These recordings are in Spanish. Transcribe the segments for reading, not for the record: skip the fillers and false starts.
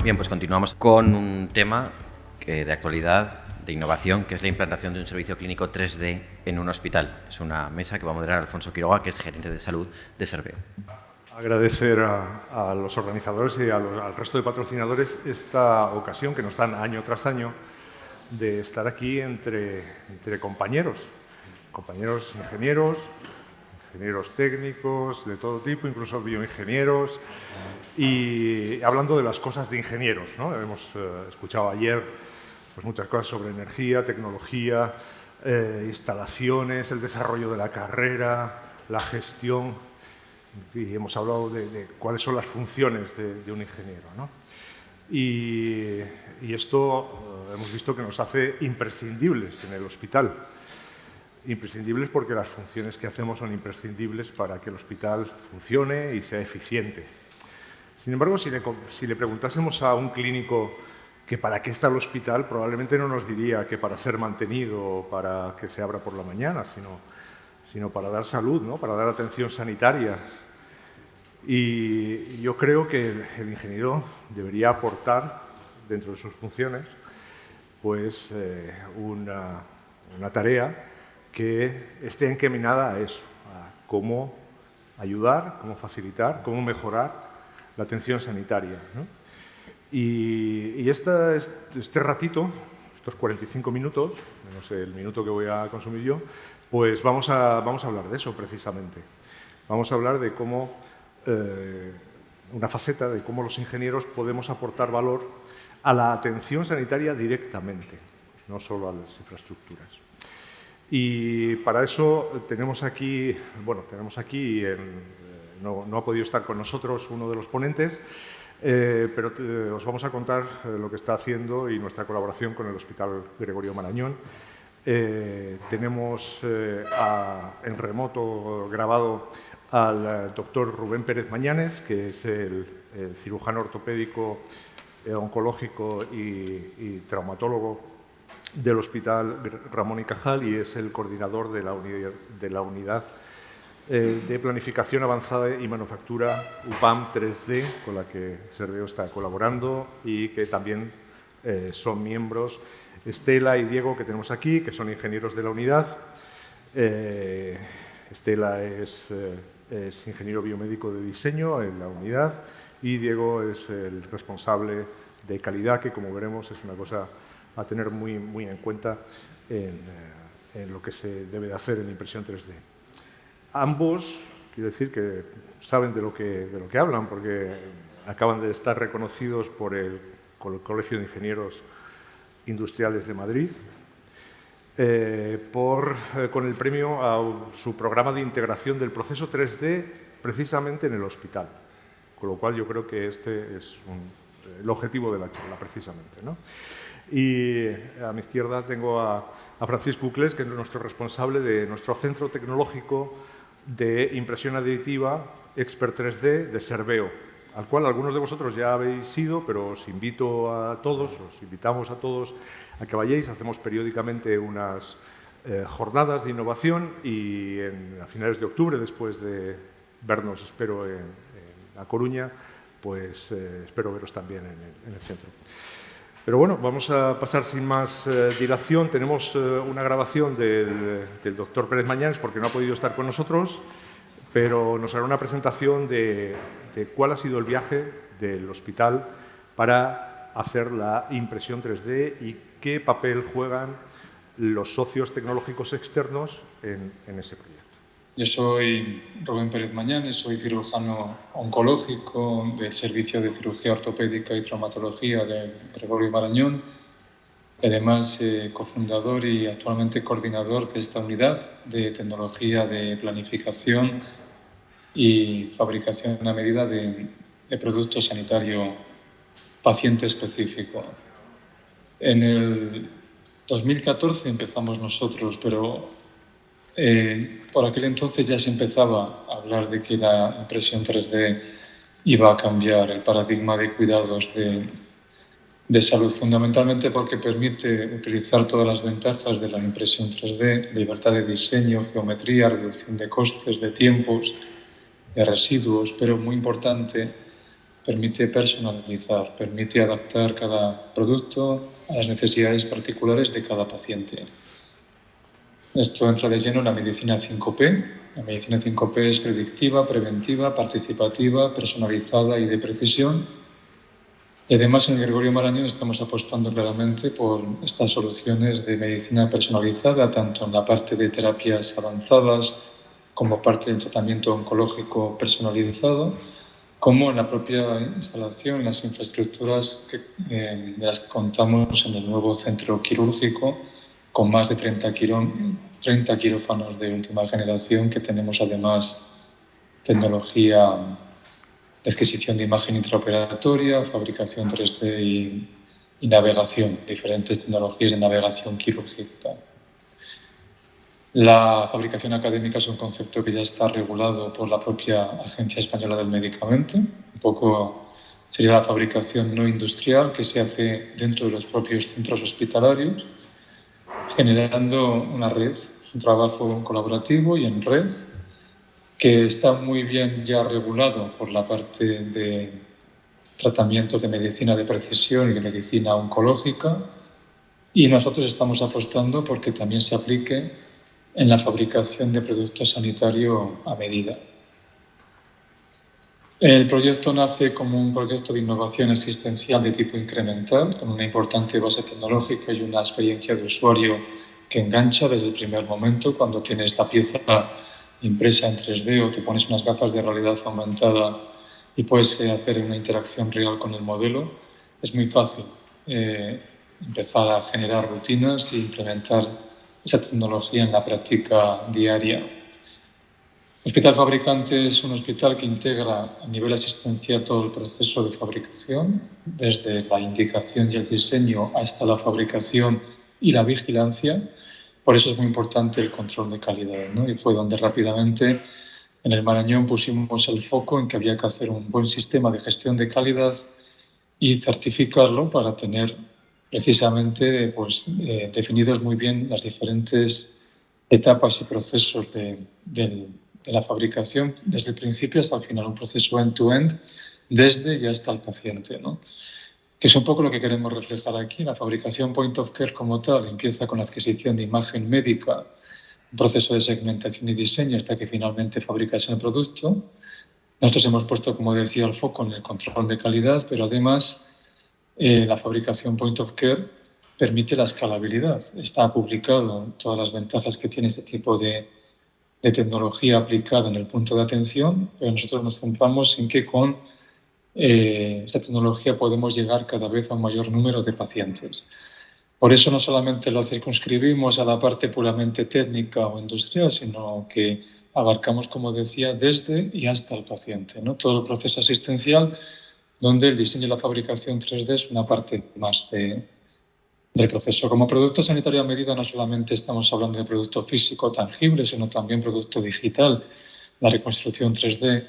Bien, pues continuamos con un tema de actualidad, de innovación, que es la implantación de un servicio clínico 3D en un hospital. Es una mesa que va a moderar Alfonso Quiroga, que es gerente de salud de Serveo. Agradecer a los organizadores y al resto de patrocinadores esta ocasión que nos dan año tras año de estar aquí entre compañeros ingenieros, ingenieros técnicos de todo tipo, incluso bioingenieros, y hablando de las cosas de ingenieros, ¿no? Hemos escuchado ayer pues, muchas cosas sobre energía, tecnología, instalaciones, el desarrollo de la carrera, la gestión, y hemos hablado de cuáles son las funciones de un ingeniero, ¿no? Y esto hemos visto que nos hace imprescindibles en el hospital. Imprescindibles porque las funciones que hacemos son imprescindibles para que el hospital funcione y sea eficiente. Sin embargo, si le preguntásemos a un clínico que para qué está el hospital, probablemente no nos diría que para ser mantenido o para que se abra por la mañana, sino para dar salud, ¿no? Para dar atención sanitaria. Y yo creo que el ingeniero debería aportar, dentro de sus funciones, pues una tarea que esté encaminada a eso, a cómo ayudar, cómo facilitar, cómo mejorar la atención sanitaria, ¿no? Y este ratito, estos 45 minutos, menos el minuto que voy a consumir yo, pues vamos a hablar de eso precisamente. Vamos a hablar de cómo, una faceta de cómo los ingenieros podemos aportar valor a la atención sanitaria directamente, no solo a las infraestructuras. Y para eso tenemos aquí, no ha podido estar con nosotros uno de los ponentes, pero os vamos a contar lo que está haciendo y nuestra colaboración con el Hospital Gregorio Marañón. Tenemos en remoto grabado al doctor Rubén Pérez Mañanes, que es el cirujano ortopédico, oncológico y traumatólogo del Hospital Ramón y Cajal, y es el coordinador de la unidad de planificación avanzada y manufactura UPAM 3D, con la que Serveo está colaborando y que también son miembros Estela y Diego, que tenemos aquí, que son ingenieros de la unidad. Estela es ingeniero biomédico de diseño en la unidad y Diego es el responsable de calidad, que como veremos es una cosa a tener muy en cuenta en lo que se debe de hacer en impresión 3D. Ambos, quiero decir que saben de lo que hablan, porque acaban de estar reconocidos por el Colegio de Ingenieros Industriales de Madrid con el premio a su programa de integración del proceso 3D precisamente en el hospital, con lo cual yo creo que este es el objetivo de la charla precisamente, ¿no? Y a mi izquierda tengo a Francisco Uclés, que es nuestro responsable de nuestro centro tecnológico de impresión aditiva Expert 3D de Serveo, al cual algunos de vosotros ya habéis ido, pero os invitamos a todos a que vayáis. Hacemos periódicamente unas jornadas de innovación y a finales de octubre, después de vernos, espero, en A Coruña, pues espero veros también en el centro. Pero bueno, vamos a pasar sin más dilación. Tenemos una grabación del doctor Pérez Mañanes, porque no ha podido estar con nosotros, pero nos hará una presentación de cuál ha sido el viaje del hospital para hacer la impresión 3D y qué papel juegan los socios tecnológicos externos en ese proyecto. Yo soy Rubén Pérez Mañanes, soy cirujano oncológico del Servicio de Cirugía Ortopédica y Traumatología de Gregorio Marañón, además cofundador y actualmente coordinador de esta unidad de tecnología de planificación y fabricación a medida de producto sanitario paciente específico. En el 2014 empezamos nosotros, pero por aquel entonces ya se empezaba a hablar de que la impresión 3D iba a cambiar el paradigma de cuidados de salud, fundamentalmente porque permite utilizar todas las ventajas de la impresión 3D, libertad de diseño, geometría, reducción de costes, de tiempos, de residuos, pero muy importante, permite personalizar, permite adaptar cada producto a las necesidades particulares de cada paciente. Esto entra de lleno en la medicina 5P. La medicina 5P es predictiva, preventiva, participativa, personalizada y de precisión. Y además en el Gregorio Marañón estamos apostando claramente por estas soluciones de medicina personalizada, tanto en la parte de terapias avanzadas como parte del tratamiento oncológico personalizado, como en la propia instalación, en las infraestructuras de las que contamos en el nuevo centro quirúrgico, con más de 30 quirófanos de última generación, que tenemos además tecnología de adquisición de imagen intraoperatoria, fabricación 3D y navegación, diferentes tecnologías de navegación quirúrgica. La fabricación académica es un concepto que ya está regulado por la propia Agencia Española del Medicamento. Un poco sería la fabricación no industrial que se hace dentro de los propios centros hospitalarios, generando una red, un trabajo colaborativo y en red, que está muy bien ya regulado por la parte de tratamiento de medicina de precisión y de medicina oncológica, y nosotros estamos apostando porque también se aplique en la fabricación de productos sanitarios a medida. El proyecto nace como un proyecto de innovación asistencial de tipo incremental, con una importante base tecnológica y una experiencia de usuario que engancha desde el primer momento. Cuando tienes la pieza impresa en 3D o te pones unas gafas de realidad aumentada y puedes hacer una interacción real con el modelo, es muy fácil empezar a generar rutinas e implementar esa tecnología en la práctica diaria. El Hospital Fabricante es un hospital que integra a nivel asistencial todo el proceso de fabricación, desde la indicación y el diseño hasta la fabricación y la vigilancia. Por eso es muy importante el control de calidad, ¿no? Y fue donde rápidamente en el Marañón pusimos el foco en que había que hacer un buen sistema de gestión de calidad y certificarlo para tener precisamente definidos muy bien las diferentes etapas y procesos de la fabricación, desde el principio hasta el final, un proceso end-to-end, desde y hasta el paciente, ¿no? Que es un poco lo que queremos reflejar aquí. La fabricación point of care como tal empieza con la adquisición de imagen médica, un proceso de segmentación y diseño hasta que finalmente fabricas el producto. Nosotros hemos puesto, como decía, el foco en el control de calidad, pero además la fabricación point of care permite la escalabilidad. Está publicado todas las ventajas que tiene este tipo de tecnología aplicada en el punto de atención, pero nosotros nos centramos en que con esta tecnología podemos llegar cada vez a un mayor número de pacientes. Por eso no solamente lo circunscribimos a la parte puramente técnica o industrial, sino que abarcamos, como decía, desde y hasta el paciente, ¿no? Todo el proceso asistencial, donde el diseño y la fabricación 3D es una parte más del proceso. Como producto sanitario a medida no solamente estamos hablando de producto físico tangible, sino también producto digital, la reconstrucción 3D,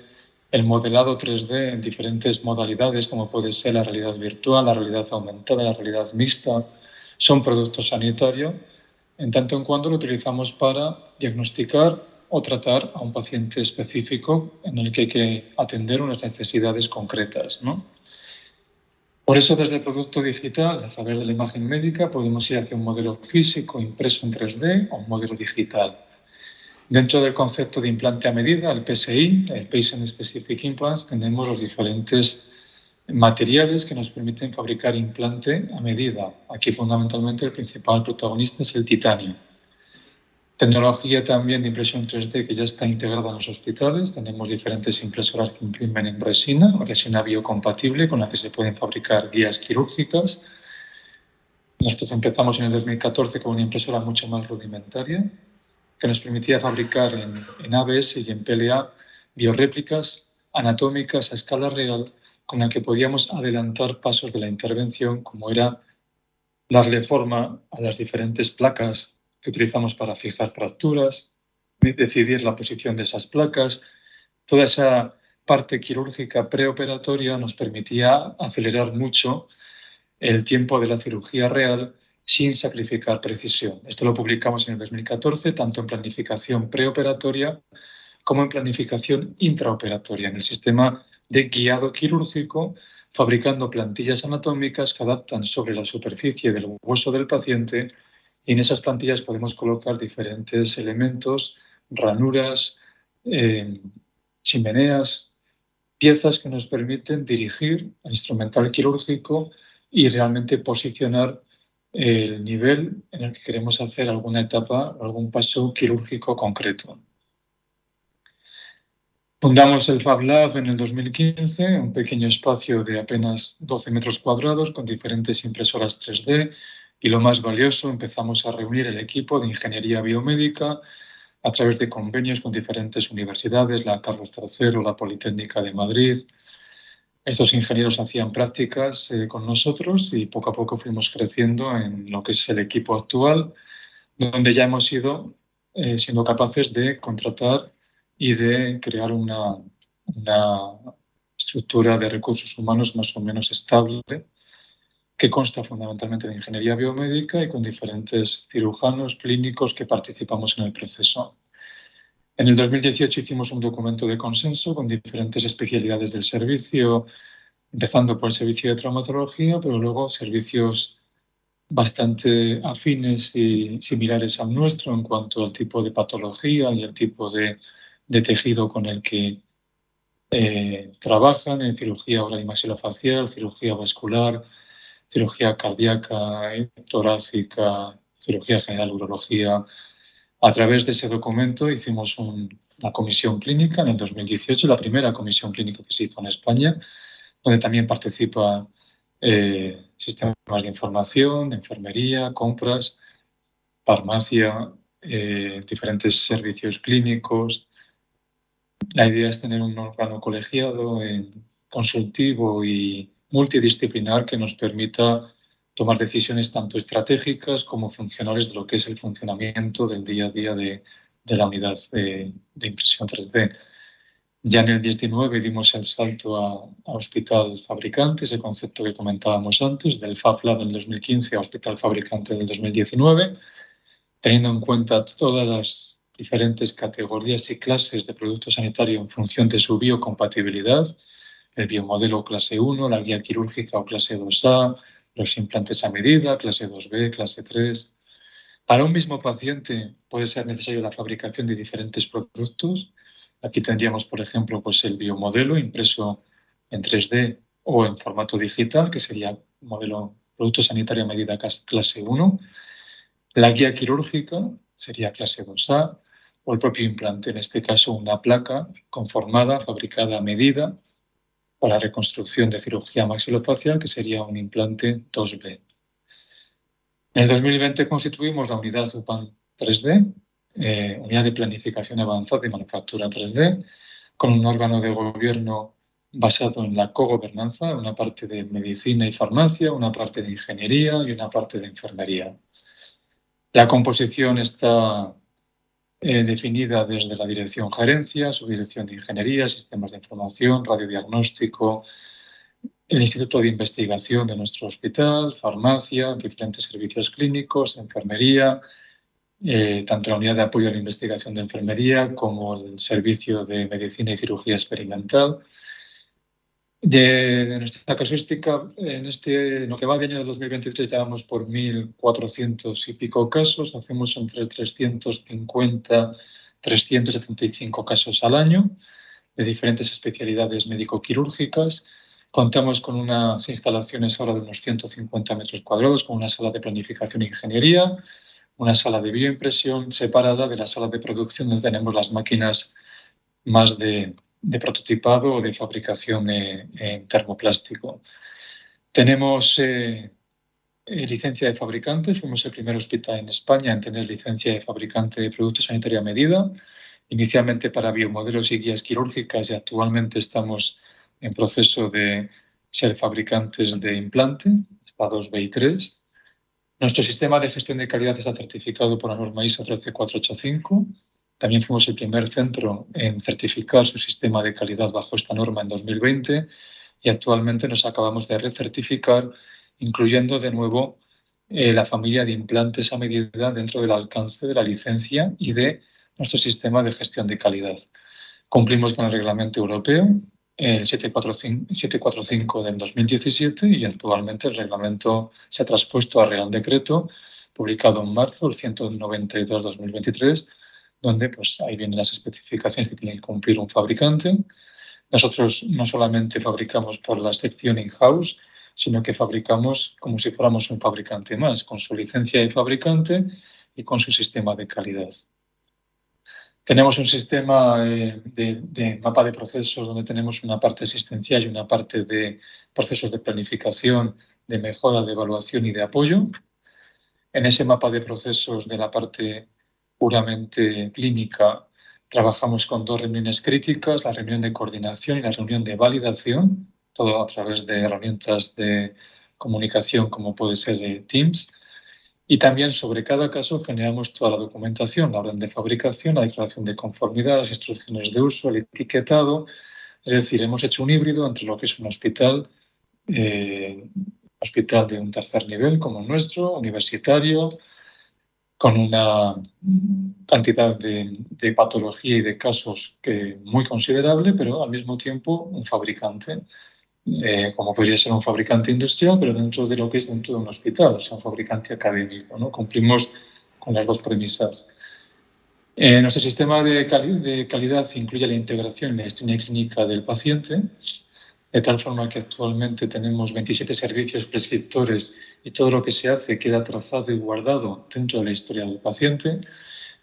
el modelado 3D en diferentes modalidades, como puede ser la realidad virtual, la realidad aumentada, la realidad mixta, son productos sanitarios, en tanto en cuanto lo utilizamos para diagnosticar o tratar a un paciente específico en el que hay que atender unas necesidades concretas, ¿no? Por eso, desde el producto digital, a través de la imagen médica, podemos ir hacia un modelo físico impreso en 3D o un modelo digital. Dentro del concepto de implante a medida, el PSI, el Patient Specific Implants, tenemos los diferentes materiales que nos permiten fabricar implante a medida. Aquí, fundamentalmente, el principal protagonista es el titanio. Tecnología también de impresión 3D que ya está integrada en los hospitales. Tenemos diferentes impresoras que imprimen en resina biocompatible con la que se pueden fabricar guías quirúrgicas. Nosotros empezamos en el 2014 con una impresora mucho más rudimentaria que nos permitía fabricar en ABS y en PLA biorréplicas anatómicas a escala real con la que podíamos adelantar pasos de la intervención, como era darle forma a las diferentes placas que utilizamos para fijar fracturas, decidir la posición de esas placas. Toda esa parte quirúrgica preoperatoria nos permitía acelerar mucho el tiempo de la cirugía real sin sacrificar precisión. Esto lo publicamos en el 2014, tanto en planificación preoperatoria como en planificación intraoperatoria, en el sistema de guiado quirúrgico, fabricando plantillas anatómicas que adaptan sobre la superficie del hueso del paciente, y en esas plantillas podemos colocar diferentes elementos, ranuras, chimeneas, piezas que nos permiten dirigir el instrumental quirúrgico y realmente posicionar el nivel en el que queremos hacer alguna etapa o algún paso quirúrgico concreto. Fundamos el Fab Lab en el 2015, un pequeño espacio de apenas 12 metros cuadrados con diferentes impresoras 3D, y lo más valioso, empezamos a reunir el equipo de ingeniería biomédica a través de convenios con diferentes universidades, la Carlos III, la Politécnica de Madrid. Estos ingenieros hacían prácticas con nosotros y poco a poco fuimos creciendo en lo que es el equipo actual, donde ya hemos ido siendo capaces de contratar y de crear una estructura de recursos humanos más o menos estable, que consta fundamentalmente de ingeniería biomédica y con diferentes cirujanos clínicos que participamos en el proceso. En el 2018 hicimos un documento de consenso con diferentes especialidades del servicio, empezando por el servicio de traumatología, pero luego servicios bastante afines y similares al nuestro en cuanto al tipo de patología y el tipo de tejido con el que trabajan, en cirugía oral y maxilofacial, cirugía vascular, cirugía cardíaca, torácica, cirugía general, urología. A través de ese documento hicimos una comisión clínica en el 2018, la primera comisión clínica que se hizo en España, donde también participa sistemas de información, enfermería, compras, farmacia, diferentes servicios clínicos. La idea es tener un órgano colegiado, consultivo y multidisciplinar que nos permita tomar decisiones tanto estratégicas como funcionales de lo que es el funcionamiento del día a día de la unidad de impresión 3D. Ya en el 19 dimos el salto a hospital fabricante, ese concepto que comentábamos antes, del Fab Lab del 2015 a hospital fabricante del 2019, teniendo en cuenta todas las diferentes categorías y clases de producto sanitario en función de su biocompatibilidad, el biomodelo clase 1, la guía quirúrgica o clase 2A, los implantes a medida, clase 2B, clase 3. Para un mismo paciente puede ser necesaria la fabricación de diferentes productos. Aquí tendríamos, por ejemplo, pues el biomodelo impreso en 3D o en formato digital, que sería modelo producto sanitario a medida clase 1. La guía quirúrgica sería clase 2A, o el propio implante, en este caso una placa conformada, fabricada a medida para reconstrucción de cirugía maxilofacial, que sería un implante 2B. En el 2020 constituimos la unidad UPAN 3D, unidad de planificación avanzada y manufactura 3D, con un órgano de gobierno basado en la cogobernanza, una parte de medicina y farmacia, una parte de ingeniería y una parte de enfermería. La composición está definida desde la dirección gerencia, subdirección de ingeniería, sistemas de información, radiodiagnóstico, el Instituto de Investigación de nuestro hospital, farmacia, diferentes servicios clínicos, enfermería, tanto la unidad de apoyo a la investigación de enfermería como el servicio de medicina y cirugía experimental. De nuestra casuística, en lo que va de año de 2023 llevamos por 1.400 y pico casos, hacemos entre 350 375 casos al año de diferentes especialidades médico-quirúrgicas. Contamos con unas instalaciones ahora de unos 150 metros cuadrados, con una sala de planificación e ingeniería, una sala de bioimpresión separada de la sala de producción, donde tenemos las máquinas más de prototipado o de fabricación en termoplástico. Tenemos licencia de fabricante, fuimos el primer hospital en España en tener licencia de fabricante de productos sanitarios a medida, inicialmente para biomodelos y guías quirúrgicas, y actualmente estamos en proceso de ser fabricantes de implante, estados B y 3. Nuestro sistema de gestión de calidad está certificado por la norma ISO 13485. También fuimos el primer centro en certificar su sistema de calidad bajo esta norma en 2020 y actualmente nos acabamos de recertificar, incluyendo de nuevo la familia de implantes a medida dentro del alcance de la licencia y de nuestro sistema de gestión de calidad. Cumplimos con el reglamento europeo el 745 del 2017 y actualmente el reglamento se ha traspuesto a Real Decreto, publicado en marzo, el 192-2023, donde pues, ahí vienen las especificaciones que tiene que cumplir un fabricante. Nosotros no solamente fabricamos por la sección in-house, sino que fabricamos como si fuéramos un fabricante más, con su licencia de fabricante y con su sistema de calidad. Tenemos un sistema de mapa de procesos donde tenemos una parte asistencial y una parte de procesos de planificación, de mejora, de evaluación y de apoyo. En ese mapa de procesos de la parte puramente clínica trabajamos con 2 reuniones críticas, la reunión de coordinación y la reunión de validación, todo a través de herramientas de comunicación como puede ser Teams. Y también sobre cada caso generamos toda la documentación, la orden de fabricación, la declaración de conformidad, las instrucciones de uso, el etiquetado. Es decir, hemos hecho un híbrido entre lo que es un hospital de un tercer nivel como el nuestro, universitario, con una cantidad de patología y de casos muy considerable, pero al mismo tiempo un fabricante, como podría ser un fabricante industrial, pero dentro de lo que es dentro de un hospital, o sea, un fabricante académico, ¿no? Cumplimos con las 2 premisas. Nuestro sistema de calidad incluye la integración en la historia clínica del paciente, de tal forma que actualmente tenemos 27 servicios prescriptores y todo lo que se hace queda trazado y guardado dentro de la historia del paciente.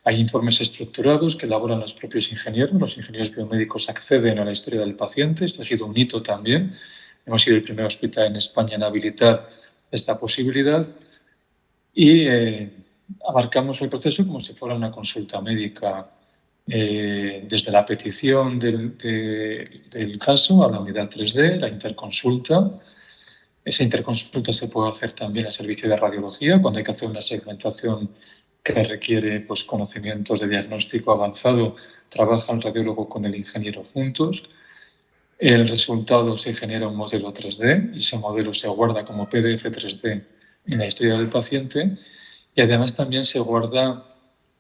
Hay informes estructurados que elaboran los propios ingenieros. Los ingenieros biomédicos acceden a la historia del paciente. Esto ha sido un hito también. Hemos sido el primer hospital en España en habilitar esta posibilidad y abarcamos el proceso como si fuera una consulta médica. Desde la petición del caso a la unidad 3D, la interconsulta. Esa interconsulta se puede hacer también al servicio de radiología cuando hay que hacer una segmentación que requiere pues, conocimientos de diagnóstico avanzado. Trabaja el radiólogo con el ingeniero juntos. El resultado se genera un modelo 3D y ese modelo se guarda como PDF 3D en la historia del paciente y además también se guarda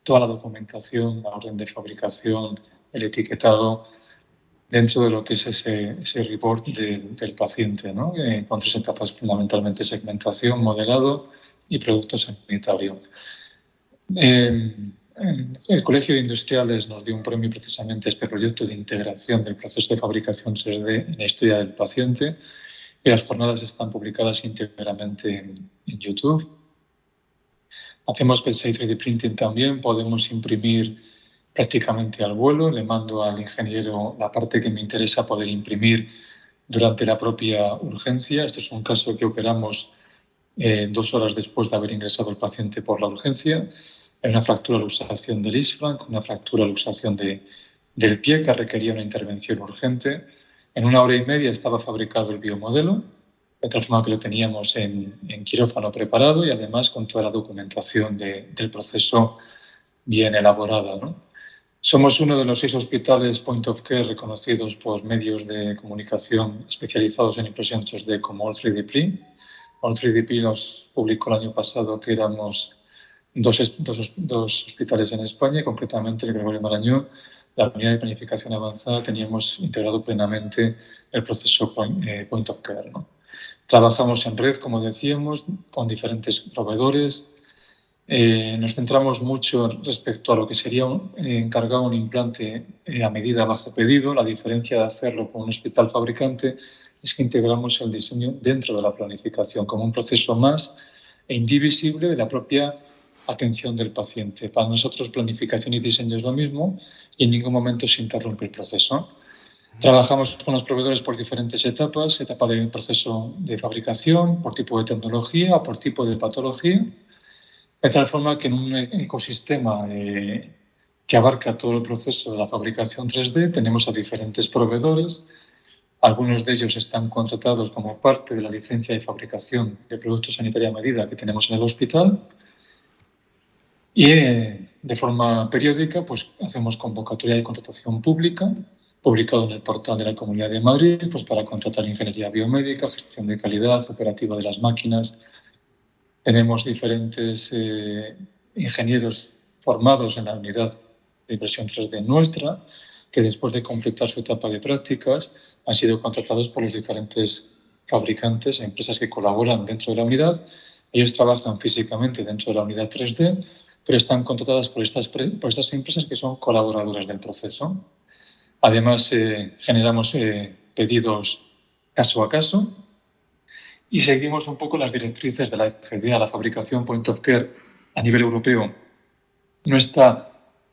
toda la documentación, la orden de fabricación, el etiquetado, dentro de lo que es ese report del paciente, ¿no? Con 3 etapas fundamentalmente: segmentación, modelado y producto sanitario. El Colegio de Industriales nos dio un premio precisamente a este proyecto de integración del proceso de fabricación 3D en la historia del paciente y las jornadas están publicadas íntegramente en YouTube. Hacemos PCI 3D printing también, podemos imprimir prácticamente al vuelo. Le mando al ingeniero la parte que me interesa poder imprimir durante la propia urgencia. Esto es un caso que operamos 2 horas después de haber ingresado el paciente por la urgencia. Hay una fractura de luxación del isfranc, una fractura de luxación del pie que requería una intervención urgente. En 1 hora y media estaba fabricado el biomodelo, de tal forma que lo teníamos en quirófano preparado y además con toda la documentación del proceso bien elaborada, ¿no? Somos uno de los 6 hospitales point of care reconocidos por medios de comunicación especializados en impresión 3D como All 3D Print. All 3D Print nos publicó el año pasado que éramos dos hospitales en España, concretamente el Gregorio Marañón. La unidad de planificación avanzada teníamos integrado plenamente el proceso point of care, ¿no? Trabajamos en red, como decíamos, con diferentes proveedores. Nos centramos mucho respecto a lo que sería encargar un implante a medida bajo pedido. La diferencia de hacerlo con un hospital fabricante es que integramos el diseño dentro de la planificación como un proceso más e indivisible de la propia atención del paciente. Para nosotros planificación y diseño es lo mismo y en ningún momento se interrumpe el proceso. Trabajamos con los proveedores por diferentes etapas: etapa del proceso de fabricación, por tipo de tecnología o por tipo de patología, de tal forma que en un ecosistema que abarca todo el proceso de la fabricación 3D tenemos a diferentes proveedores. Algunos de ellos están contratados como parte de la licencia de fabricación de productos sanitarios a medida que tenemos en el hospital y de forma periódica pues, hacemos convocatoria de contratación pública publicado en el portal de la Comunidad de Madrid, pues para contratar ingeniería biomédica, gestión de calidad, operativa de las máquinas. Tenemos diferentes ingenieros formados en la unidad de impresión 3D nuestra, que después de completar su etapa de prácticas han sido contratados por los diferentes fabricantes e empresas que colaboran dentro de la unidad. Ellos trabajan físicamente dentro de la unidad 3D, pero están contratadas por estas empresas que son colaboradoras del proceso. Además, generamos pedidos caso a caso y seguimos un poco las directrices de la FDA. La fabricación point of care a nivel europeo no está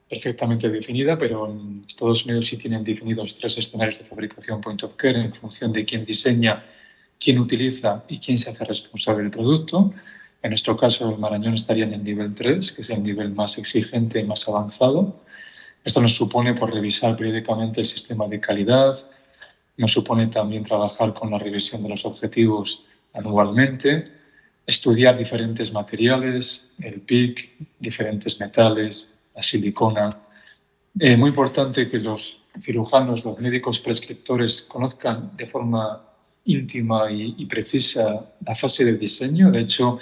perfectamente definida, pero en Estados Unidos sí tienen definidos 3 escenarios de fabricación point of care en función de quién diseña, quién utiliza y quién se hace responsable del producto. En nuestro caso, el Marañón estaría en el nivel 3, que es el nivel más exigente y más avanzado. Esto nos supone revisar periódicamente el sistema de calidad, nos supone también trabajar con la revisión de los objetivos anualmente, estudiar diferentes materiales, el PIC, diferentes metales, la silicona. Muy importante que los cirujanos, los médicos prescriptores conozcan de forma íntima y precisa la fase de diseño. De hecho,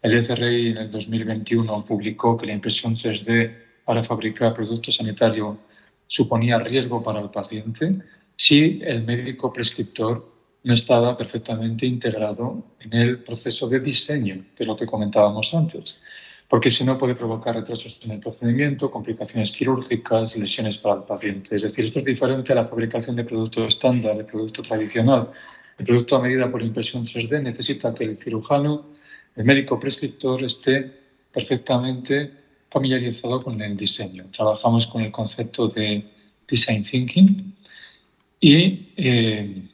el ECRI en el 2021 publicó que la impresión 3D para fabricar producto sanitario suponía riesgo para el paciente si el médico prescriptor no estaba perfectamente integrado en el proceso de diseño, que es lo que comentábamos antes, porque si no puede provocar retrasos en el procedimiento, complicaciones quirúrgicas, lesiones para el paciente. Es decir, esto es diferente a la fabricación de producto estándar, de producto tradicional. El producto a medida por impresión 3D necesita que el cirujano, el médico prescriptor, esté perfectamente familiarizado con el diseño. Trabajamos con el concepto de Design Thinking y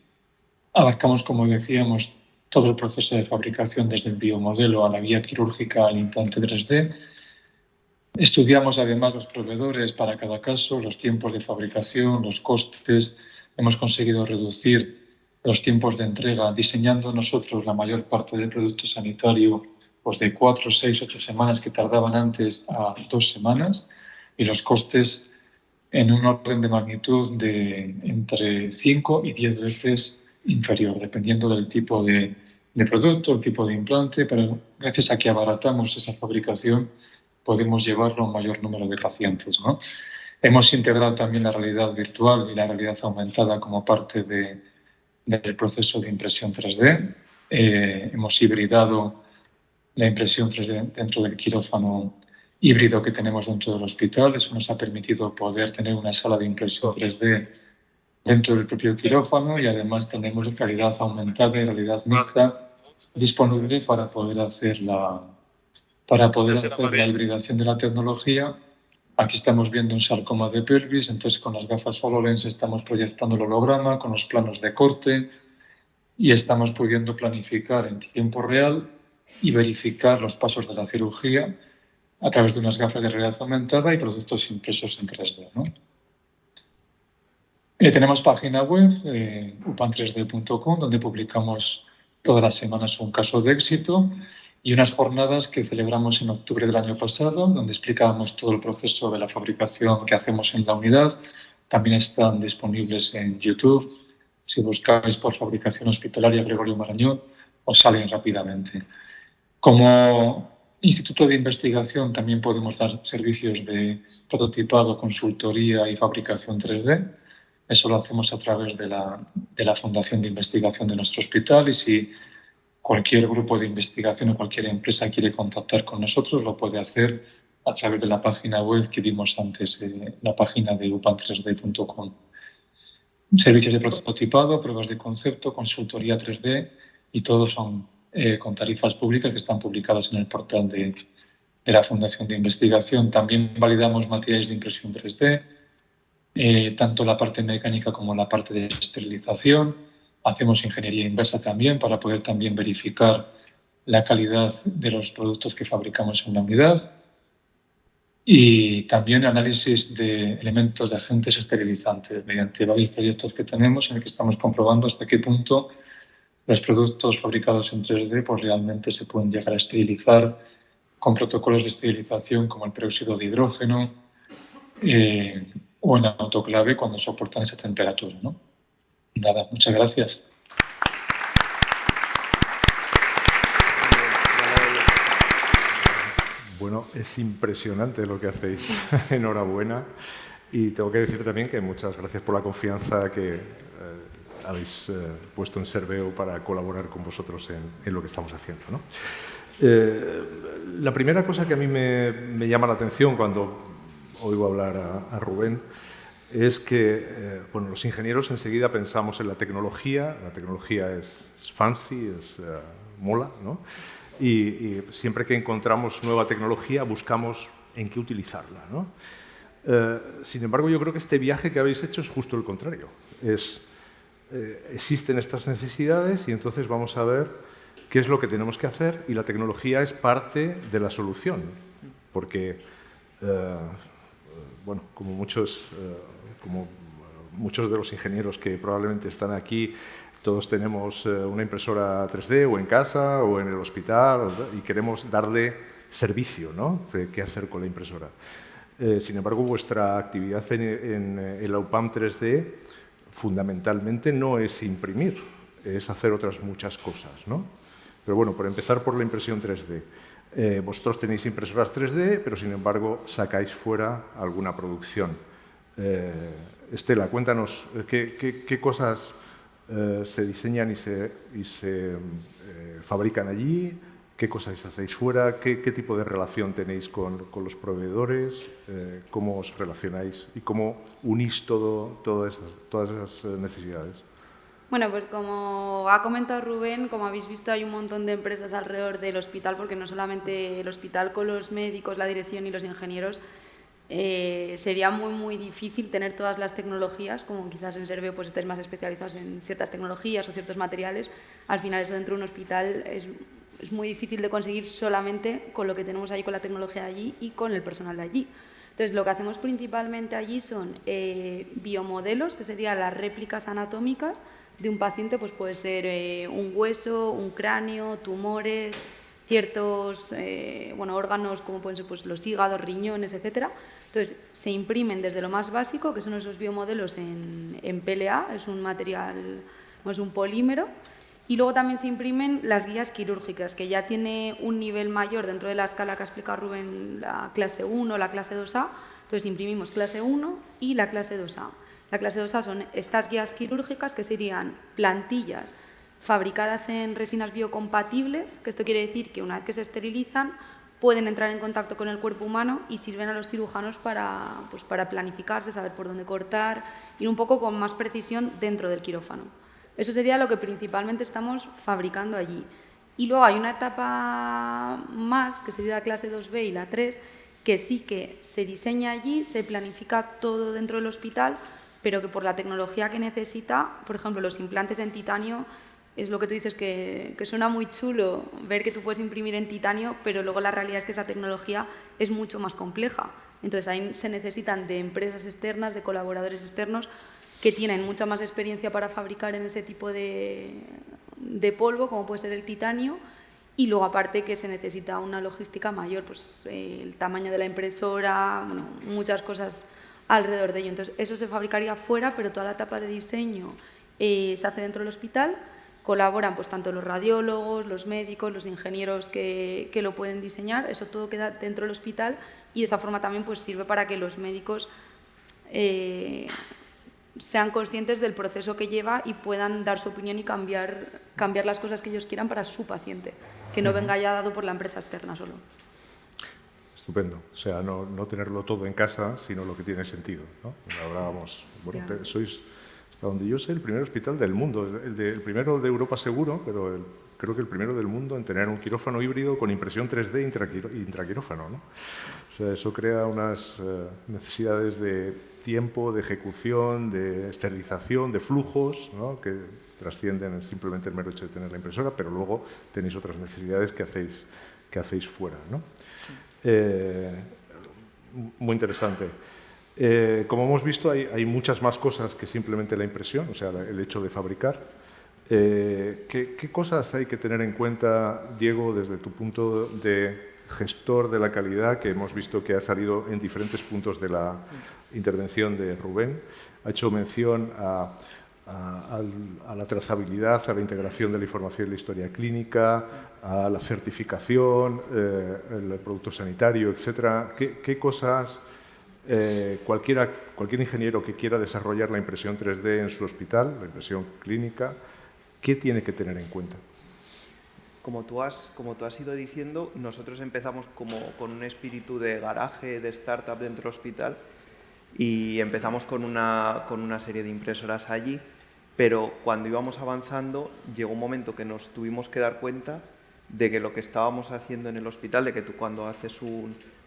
abarcamos, como decíamos, todo el proceso de fabricación desde el biomodelo a la guía quirúrgica al implante 3D. Estudiamos además los proveedores para cada caso, los tiempos de fabricación, los costes. Hemos conseguido reducir los tiempos de entrega diseñando nosotros la mayor parte del producto sanitario pues de 4, 6, 8 semanas que tardaban antes a 2 semanas y los costes en un orden de magnitud de entre 5 y 10 veces inferior, dependiendo del tipo de producto, el tipo de implante, pero gracias a que abaratamos esa fabricación podemos llevarlo a un mayor número de pacientes, ¿no? Hemos integrado también la realidad virtual y la realidad aumentada como parte del proceso de impresión 3D. Hemos hibridado la impresión 3D dentro del quirófano híbrido que tenemos dentro del hospital. Eso nos ha permitido poder tener una sala de impresión 3D dentro del propio quirófano y además tenemos realidad aumentada y realidad mixta disponible para poder hacer la hibridación de la tecnología. Aquí estamos viendo un sarcoma de pelvis, entonces con las gafas HoloLens estamos proyectando el holograma con los planos de corte y estamos pudiendo planificar en tiempo real y verificar los pasos de la cirugía a través de unas gafas de realidad aumentada y productos impresos en 3D, ¿no? Tenemos página web, upan3d.com, donde publicamos todas las semanas un caso de éxito y unas jornadas que celebramos en octubre del año pasado, donde explicábamos todo el proceso de la fabricación que hacemos en la unidad. También están disponibles en YouTube. Si buscáis por fabricación hospitalaria Gregorio Marañón, os salen rápidamente. Como instituto de investigación también podemos dar servicios de prototipado, consultoría y fabricación 3D. Eso lo hacemos a través de la Fundación de Investigación de nuestro hospital y si cualquier grupo de investigación o cualquier empresa quiere contactar con nosotros, lo puede hacer a través de la página web que vimos antes, la página de upan3d.com. Servicios de prototipado, pruebas de concepto, consultoría 3D y todos son con tarifas públicas que están publicadas en el portal de la Fundación de Investigación. También validamos materiales de impresión 3D, tanto la parte mecánica como la parte de esterilización. Hacemos ingeniería inversa también para poder también verificar la calidad de los productos que fabricamos en la unidad y también análisis de elementos de agentes esterilizantes mediante varios proyectos que tenemos en el que estamos comprobando hasta qué punto los productos fabricados en 3D pues realmente se pueden llegar a esterilizar con protocolos de esterilización como el peróxido de hidrógeno o en autoclave cuando soportan esa temperatura, ¿no? Nada, muchas gracias. Bueno, es impresionante lo que hacéis. Enhorabuena. Y tengo que decir también que muchas gracias por la confianza que habéis puesto en Serveo para colaborar con vosotros en lo que estamos haciendo, ¿no? La primera cosa que a mí me llama la atención cuando oigo hablar a Rubén es que bueno, los ingenieros enseguida pensamos en la tecnología es fancy, mola, ¿no? Y siempre que encontramos nueva tecnología buscamos en qué utilizarla, ¿no? Sin embargo, yo creo que este viaje que habéis hecho es justo el contrario. Existen estas necesidades y entonces vamos a ver qué es lo que tenemos que hacer y la tecnología es parte de la solución, porque bueno, como muchos de los ingenieros que probablemente están aquí, todos tenemos una impresora 3D o en casa o en el hospital y queremos darle servicio, ¿no? De qué hacer con la impresora. Sin embargo, vuestra actividad en la UPAM 3D fundamentalmente no es imprimir, es hacer otras muchas cosas, ¿no? Pero bueno, por empezar por la impresión 3D. Vosotros tenéis impresoras 3D, pero sin embargo sacáis fuera alguna producción. Estela, cuéntanos qué cosas se diseñan y se fabrican allí, qué cosas hacéis fuera, qué tipo de relación tenéis con los proveedores, cómo os relacionáis y cómo unís todas esas necesidades. Bueno, pues como ha comentado Rubén, como habéis visto hay un montón de empresas alrededor del hospital, porque no solamente el hospital con los médicos, la dirección y los ingenieros, sería muy difícil tener todas las tecnologías, como quizás en Serveo pues estáis más especializados en ciertas tecnologías o ciertos materiales. Al final eso dentro de un hospital es muy difícil de conseguir solamente con lo que tenemos allí, con la tecnología de allí y con el personal de allí. Entonces lo que hacemos principalmente allí son biomodelos, que serían las réplicas anatómicas de un paciente, pues puede ser un hueso, un cráneo, tumores, ciertos órganos como pueden ser pues, los hígados, riñones, etc. Entonces se imprimen desde lo más básico, que son esos biomodelos en PLA, es un material, es un polímero, y luego también se imprimen las guías quirúrgicas, que ya tiene un nivel mayor dentro de la escala que ha explicado Rubén, la clase 1, la clase 2A, entonces imprimimos clase 1 y la clase 2A. La clase 2A son estas guías quirúrgicas que serían plantillas fabricadas en resinas biocompatibles, que esto quiere decir que una vez que se esterilizan pueden entrar en contacto con el cuerpo humano y sirven a los cirujanos para planificarse, saber por dónde cortar, ir un poco con más precisión dentro del quirófano. Eso sería lo que principalmente estamos fabricando allí. Y luego hay una etapa más, que sería la clase 2B y la 3, que sí que se diseña allí, se planifica todo dentro del hospital, pero que por la tecnología que necesita, por ejemplo, los implantes en titanio, es lo que tú dices, que suena muy chulo ver que tú puedes imprimir en titanio, pero luego la realidad es que esa tecnología es mucho más compleja. Entonces ahí se necesitan de empresas externas, de colaboradores externos, que tienen mucha más experiencia para fabricar en ese tipo de polvo, como puede ser el titanio, y luego aparte que se necesita una logística mayor, pues el tamaño de la impresora, bueno, muchas cosas alrededor de ello. Entonces eso se fabricaría fuera, pero toda la etapa de diseño se hace dentro del hospital. Colaboran pues tanto los radiólogos, los médicos, los ingenieros que lo pueden diseñar, eso todo queda dentro del hospital y de esa forma también pues sirve para que los médicos sean conscientes del proceso que lleva y puedan dar su opinión y cambiar las cosas que ellos quieran para su paciente, que no venga ya dado por la empresa externa solo. Estupendo. O sea, no tenerlo todo en casa, sino lo que tiene sentido, ¿no? Hablábamos, bueno, sois, hasta donde yo sé, el primer hospital del mundo, el primero de Europa seguro, pero creo que el primero del mundo en tener un quirófano híbrido con impresión 3D intraquirófano, ¿no? O sea, eso crea unas necesidades de tiempo, de ejecución, de esterilización, de flujos, ¿no? Que trascienden simplemente el mero hecho de tener la impresora, pero luego tenéis otras necesidades que hacéis fuera, ¿no? Muy interesante. Como hemos visto, hay muchas más cosas que simplemente la impresión, o sea, el hecho de fabricar. ¿Qué cosas hay que tener en cuenta, Diego, desde tu punto de gestor de la calidad, que hemos visto que ha salido en diferentes puntos de la intervención de Rubén? Ha hecho mención a la trazabilidad, a la integración de la información y la historia clínica, a la certificación, el producto sanitario, etc. ¿Qué cosas cualquier ingeniero que quiera desarrollar la impresión 3D en su hospital, la impresión clínica, ¿qué tiene que tener en cuenta? Como tú has ido diciendo, nosotros empezamos como con un espíritu de garaje, de startup dentro del hospital, y empezamos con una serie de impresoras allí, pero cuando íbamos avanzando llegó un momento que nos tuvimos que dar cuenta de que lo que estábamos haciendo en el hospital, de que tú cuando haces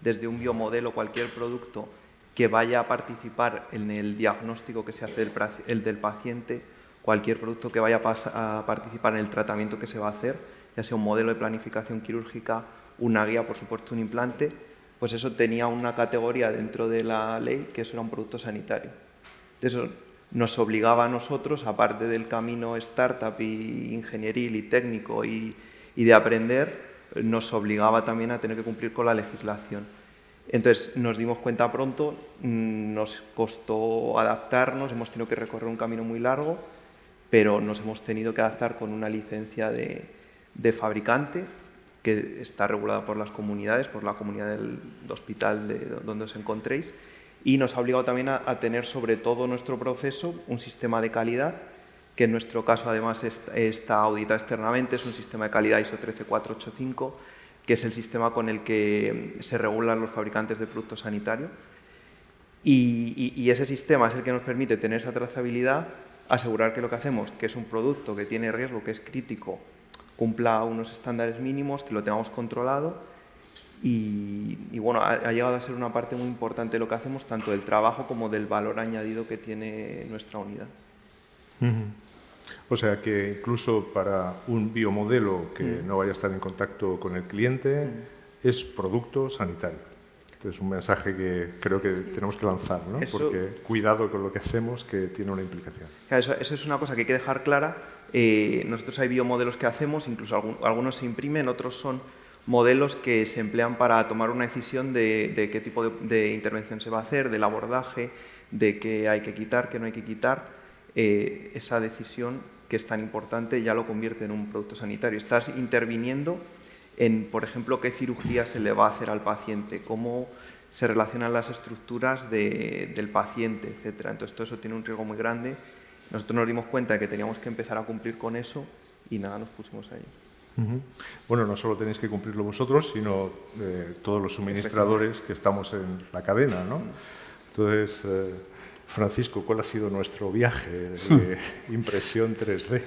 desde un biomodelo cualquier producto que vaya a participar en el diagnóstico que se hace del paciente, cualquier producto que vaya a participar en el tratamiento que se va a hacer, ya sea un modelo de planificación quirúrgica, una guía, por supuesto un implante, pues eso tenía una categoría dentro de la ley que eso era un producto sanitario. Eso nos obligaba a nosotros, aparte del camino startup y ingenieril y técnico y de aprender, nos obligaba también a tener que cumplir con la legislación. Entonces nos dimos cuenta pronto, nos costó adaptarnos, hemos tenido que recorrer un camino muy largo, pero nos hemos tenido que adaptar con una licencia de fabricante que está regulada por las comunidades, por la comunidad del hospital donde os encontréis, y nos ha obligado también a tener sobre todo nuestro proceso un sistema de calidad, que en nuestro caso además está auditado externamente, es un sistema de calidad ISO 13485, que es el sistema con el que se regulan los fabricantes de productos sanitarios. Y ese sistema es el que nos permite tener esa trazabilidad, asegurar que lo que hacemos, que es un producto que tiene riesgo, que es crítico, cumpla unos estándares mínimos, que lo tengamos controlado. Y bueno, ha llegado a ser una parte muy importante de lo que hacemos, tanto del trabajo como del valor añadido que tiene nuestra unidad. O sea que incluso para un biomodelo que no vaya a estar en contacto con el cliente, es producto sanitario. Este es un mensaje que creo que tenemos que lanzar, ¿no? Porque cuidado con lo que hacemos, que tiene una implicación. Claro, eso es una cosa que hay que dejar clara. Nosotros hay biomodelos que hacemos, incluso algunos se imprimen, otros son modelos que se emplean para tomar una decisión de qué tipo de intervención se va a hacer, del abordaje, de qué hay que quitar, qué no hay que quitar. Esa decisión que es tan importante ya lo convierte en un producto sanitario. Estás interviniendo en, por ejemplo, qué cirugía se le va a hacer al paciente, cómo se relacionan las estructuras del paciente, etc. Entonces todo eso tiene un riesgo muy grande. Nosotros nos dimos cuenta de que teníamos que empezar a cumplir con eso y nada, nos pusimos ahí. Bueno, no solo tenéis que cumplirlo vosotros, sino todos los suministradores que estamos en la cadena, ¿no? Entonces, Francisco, ¿cuál ha sido nuestro viaje de impresión 3D?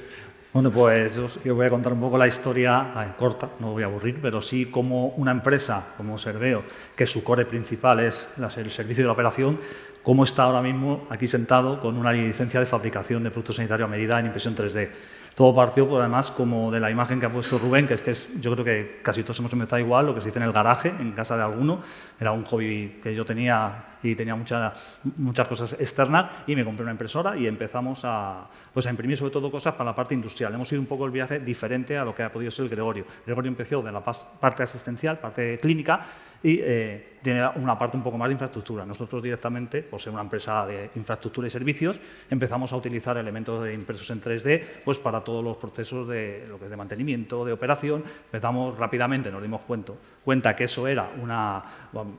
Bueno, pues yo voy a contar un poco la historia corta, no voy a aburrir, pero sí como una empresa como Serveo, que su core principal es el servicio de la operación, cómo está ahora mismo aquí sentado con una licencia de fabricación de productos sanitarios a medida en impresión 3D. Todo partió, por además, como de la imagen que ha puesto Rubén, que yo creo que casi todos hemos empezado igual, lo que se dice en el garaje, en casa de alguno. Era un hobby que yo tenía y tenía muchas cosas externas y me compré una impresora y empezamos a imprimir sobre todo cosas para la parte industrial. Hemos ido un poco el viaje diferente a lo que ha podido ser el Gregorio. Gregorio empezó de la parte asistencial, parte clínica, y tiene una parte un poco más de infraestructura. Nosotros directamente, por ser una empresa de infraestructura y servicios, empezamos a utilizar elementos impresos en 3D pues para todos los procesos de lo que es de mantenimiento, de operación. Empezamos rápidamente, nos dimos cuenta que eso era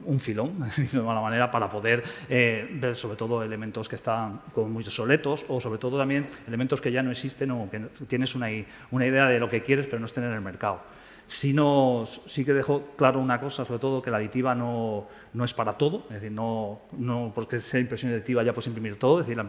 un filón, de mala manera, para poder ver sobre todo elementos que están como muy obsoletos o sobre todo también elementos que ya no existen o que tienes una idea de lo que quieres pero no estén en el mercado. Sí que dejó claro una cosa, sobre todo que la aditiva no es para todo, es decir, no porque sea impresión aditiva ya puedes imprimir todo, es decir,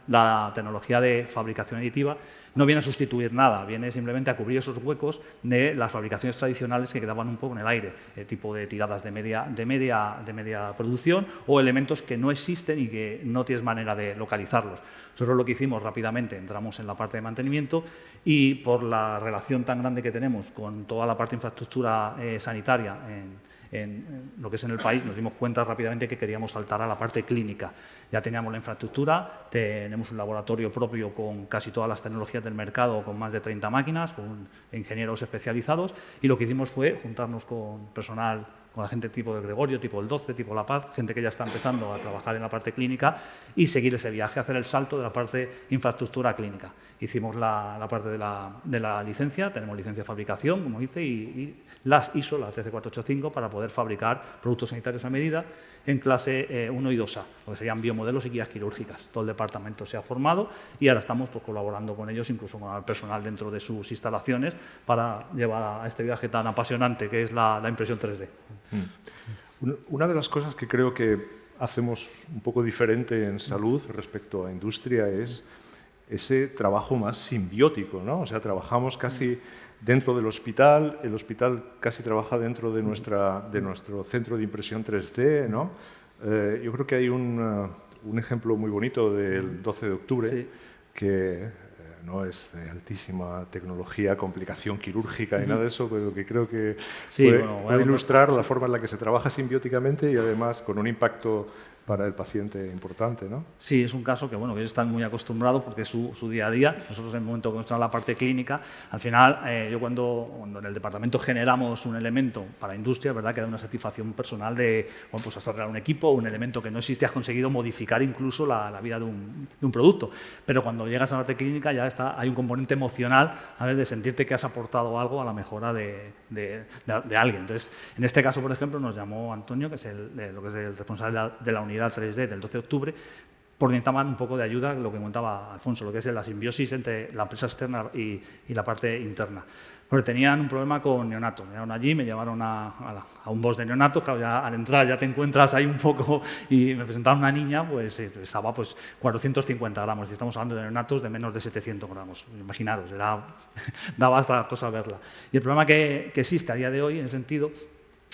la tecnología de fabricación aditiva no viene a sustituir nada, viene simplemente a cubrir esos huecos de las fabricaciones tradicionales que quedaban un poco en el aire, tipo de tiradas de media producción o elementos que no existen y que no tienes manera de localizarlos. Nosotros lo que hicimos rápidamente, entramos en la parte de mantenimiento y por la relación tan grande que tenemos con toda la parte de infraestructura sanitaria en lo que es en el país, nos dimos cuenta rápidamente que queríamos saltar a la parte clínica. Ya teníamos la infraestructura, tenemos un laboratorio propio con casi todas las tecnologías del mercado, con más de 30 máquinas, con ingenieros especializados, y lo que hicimos fue juntarnos con personal, con la gente tipo de Gregorio, tipo el 12, tipo La Paz, gente que ya está empezando a trabajar en la parte clínica y seguir ese viaje, hacer el salto de la parte infraestructura clínica. Hicimos la parte de la licencia, tenemos licencia de fabricación, como dice, y las ISO, la 13485, para poder fabricar productos sanitarios a medida. en clase 1 y 2A, lo que serían biomodelos y guías quirúrgicas. Todo el departamento se ha formado y ahora estamos pues, colaborando con ellos, incluso con el personal dentro de sus instalaciones, para llevar a este viaje tan apasionante que es la impresión 3D. Una de las cosas que creo que hacemos un poco diferente en salud respecto a industria es ese trabajo más simbiótico, ¿no? O sea, trabajamos casi dentro del hospital, el hospital casi trabaja dentro de nuestro centro de impresión 3D, ¿no? Yo creo que hay un ejemplo muy bonito del 12 de octubre, sí, que no es de altísima tecnología, complicación quirúrgica y nada de eso, pero que creo que sí, puede ilustrar la forma en la que se trabaja simbióticamente y además con un impacto para el paciente importante, ¿no? Sí, es un caso que, bueno, que ellos están muy acostumbrados porque es su día a día. Nosotros, en el momento que nos traen la parte clínica, al final, yo cuando en el departamento generamos un elemento para la industria, ¿verdad?, que da una satisfacción personal de, bueno, pues hacer un equipo, un elemento que no existe, has conseguido modificar incluso la vida de un producto. Pero cuando llegas a la parte clínica ya hay un componente emocional, a ver, de sentirte que has aportado algo a la mejora de alguien. Entonces, en este caso, por ejemplo, nos llamó Antonio, que es lo que es el responsable de la unidad 3D del 12 de octubre, porque necesitaban un poco de ayuda, lo que comentaba Alfonso, lo que es la simbiosis entre la empresa externa y la parte interna. Porque tenían un problema con neonatos. Me llevaron allí, me llevaron a un box de neonatos, claro, ya al entrar ya te encuentras ahí un poco, y me presentaron una niña, pues pesaba pues 450 gramos, y estamos hablando de neonatos de menos de 700 gramos, imaginaros, daba hasta cosa verla. Y el problema que existe a día de hoy, en ese sentido,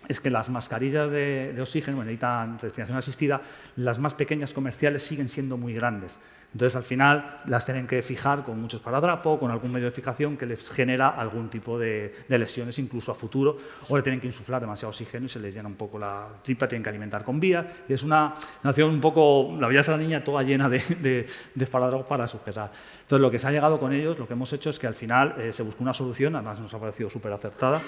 es que las mascarillas de oxígeno, que necesitan respiración asistida, las más pequeñas comerciales siguen siendo muy grandes. Entonces, al final, las tienen que fijar con mucho esparadrapo, con algún medio de fijación que les genera algún tipo de lesiones, incluso a futuro, o le tienen que insuflar demasiado oxígeno y se les llena un poco la tripa, tienen que alimentar con vías. Y es una nación un poco, la veías a la niña toda llena de esparadrapo para sujetar. Entonces, lo que se ha llegado con ellos, lo que hemos hecho es que al final se buscó una solución, además nos ha parecido súper acertada,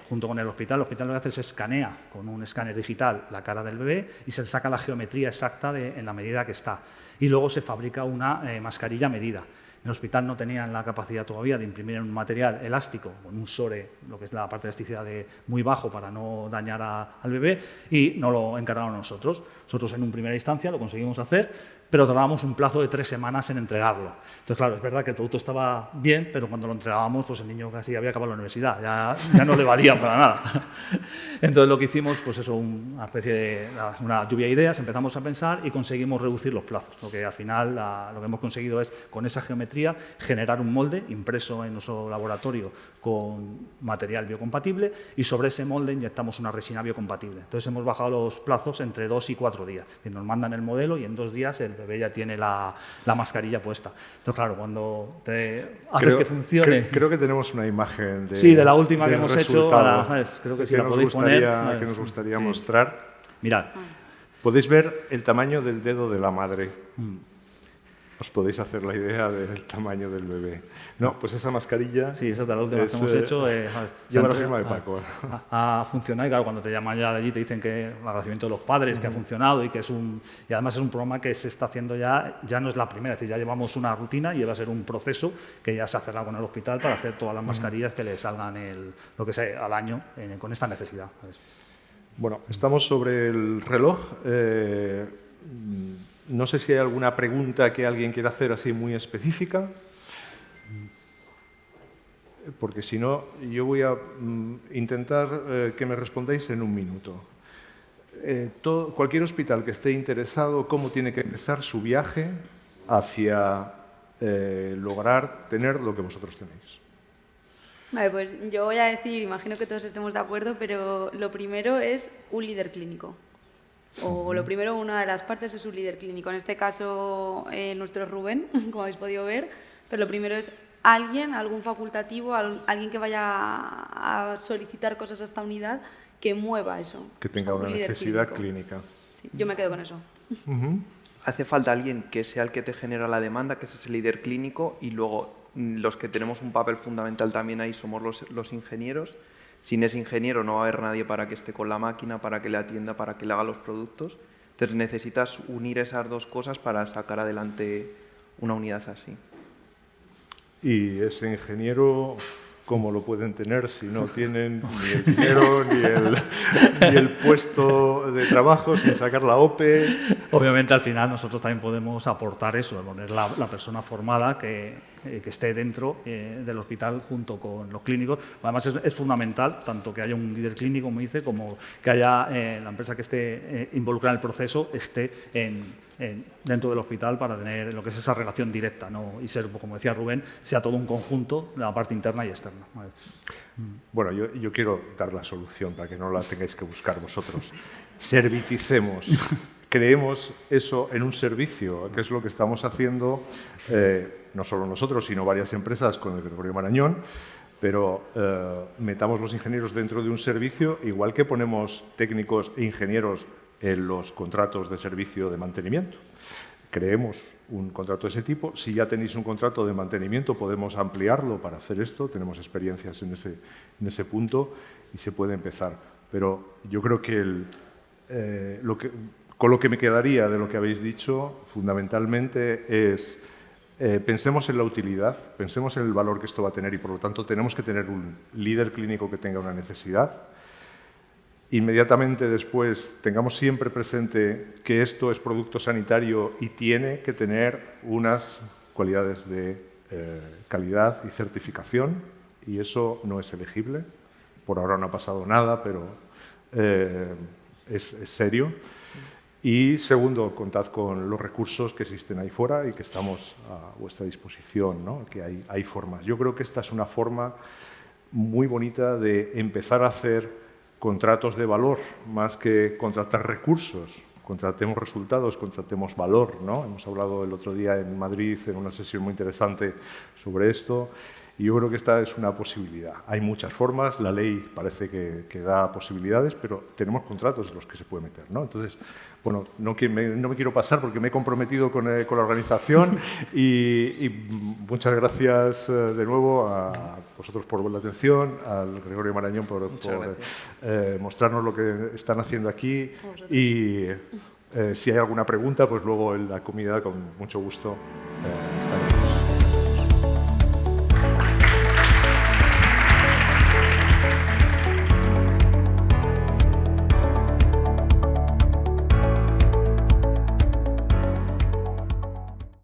junto con el hospital. El hospital lo que hace es escanea con un escáner digital la cara del bebé y se le saca la geometría exacta en la medida que está. Y luego se fabrica una mascarilla a medida. En el hospital no tenían la capacidad todavía de imprimir en un material elástico, con un SORE, lo que es la parte de elasticidad muy bajo para no dañar al bebé, y nos lo encargaron a nosotros. Nosotros en una primera instancia lo conseguimos hacer, pero tardábamos un plazo de 3 semanas en entregarlo. Entonces, claro, es verdad que el producto estaba bien, pero cuando lo entregábamos, pues el niño casi había acabado la universidad, ya no le valía para nada. Entonces, lo que hicimos, pues eso, una especie de una lluvia de ideas, empezamos a pensar y conseguimos reducir los plazos. Lo que al final lo que hemos conseguido es, con esa geometría, generar un molde impreso en nuestro laboratorio con material biocompatible, y sobre ese molde inyectamos una resina biocompatible. Entonces, hemos bajado los plazos entre 2 y 4 días. Y nos mandan el modelo y en 2 días el bebé ya tiene la mascarilla puesta. Entonces, claro, cuando te haces que funcione... Creo que tenemos una imagen de la última que hemos hecho. Creo que sí la podéis poner. Que nos gustaría mostrar. Mirad. Podéis ver el tamaño del dedo de la madre. Os podéis hacer la idea del tamaño del bebé. No, pues esa mascarilla... Sí, esa es de la última que hemos hecho. Lleva la firma de Paco. Ha funcionado, y claro, cuando te llaman ya de allí te dicen que el agradecimiento de los padres, que ha funcionado, y que y además es un programa que se está haciendo ya no es la primera, es decir, ya llevamos una rutina y va a ser un proceso que ya se ha cerrado con el hospital para hacer todas las mascarillas que le salgan lo que sea al año con esta necesidad. Bueno, estamos sobre el reloj. No sé si hay alguna pregunta que alguien quiera hacer así muy específica, porque si no, yo voy a intentar que me respondáis en 1 minuto. Cualquier hospital que esté interesado, ¿cómo tiene que empezar su viaje hacia lograr tener lo que vosotros tenéis? Vale, pues yo voy a decir, imagino que todos estemos de acuerdo, pero lo primero es un líder clínico. O lo primero, una de las partes es un líder clínico. En este caso, nuestro Rubén, como habéis podido ver, pero lo primero es algún facultativo, alguien que vaya a solicitar cosas a esta unidad, que mueva eso. Que tenga una necesidad clínica. Sí, yo me quedo con eso. Hace falta alguien que sea el que te genera la demanda, que es ese líder clínico, y luego los que tenemos un papel fundamental también ahí somos los ingenieros. Sin ese ingeniero no va a haber nadie para que esté con la máquina, para que le atienda, para que le haga los productos. Entonces necesitas unir esas 2 cosas para sacar adelante una unidad así. Y ese ingeniero, ¿cómo lo pueden tener si no tienen ni el dinero ni el puesto de trabajo sin sacar la OPE? Obviamente, al final, nosotros también podemos aportar eso, de poner la persona formada que esté dentro del hospital junto con los clínicos. Además, es fundamental tanto que haya un líder clínico, como dice, como que haya la empresa que esté involucrada en el proceso esté dentro del hospital para tener lo que es esa relación directa, ¿no? Y ser, como decía Rubén, sea todo un conjunto de la parte interna y externa. Bueno, yo quiero dar la solución para que no la tengáis que buscar vosotros. Serviticemos. Creemos eso en un servicio, que es lo que estamos haciendo, no solo nosotros, sino varias empresas con el Gregorio Marañón, pero metamos los ingenieros dentro de un servicio, igual que ponemos técnicos e ingenieros en los contratos de servicio de mantenimiento. Creemos un contrato de ese tipo. Si ya tenéis un contrato de mantenimiento, podemos ampliarlo para hacer esto. Tenemos experiencias en ese punto y se puede empezar. Pero yo creo que con lo que me quedaría de lo que habéis dicho, fundamentalmente es pensemos en la utilidad, pensemos en el valor que esto va a tener y, por lo tanto, tenemos que tener un líder clínico que tenga una necesidad. Inmediatamente después tengamos siempre presente que esto es producto sanitario y tiene que tener unas cualidades de calidad y certificación, y eso no es elegible. Por ahora no ha pasado nada, pero es serio. Y segundo, contad con los recursos que existen ahí fuera y que estamos a vuestra disposición, ¿no? Que hay formas. Yo creo que esta es una forma muy bonita de empezar a hacer contratos de valor, más que contratar recursos. Contratemos resultados, contratemos valor, ¿no? Hemos hablado el otro día en Madrid en una sesión muy interesante sobre esto. Y yo creo que esta es una posibilidad. Hay muchas formas, la ley parece que da posibilidades, pero tenemos contratos en los que se puede meter, ¿no? Entonces, bueno, no me quiero pasar porque me he comprometido con la organización y muchas gracias de nuevo a vosotros por la atención, al Gregorio Marañón por mostrarnos lo que están haciendo aquí y si hay alguna pregunta, pues luego en la comida con mucho gusto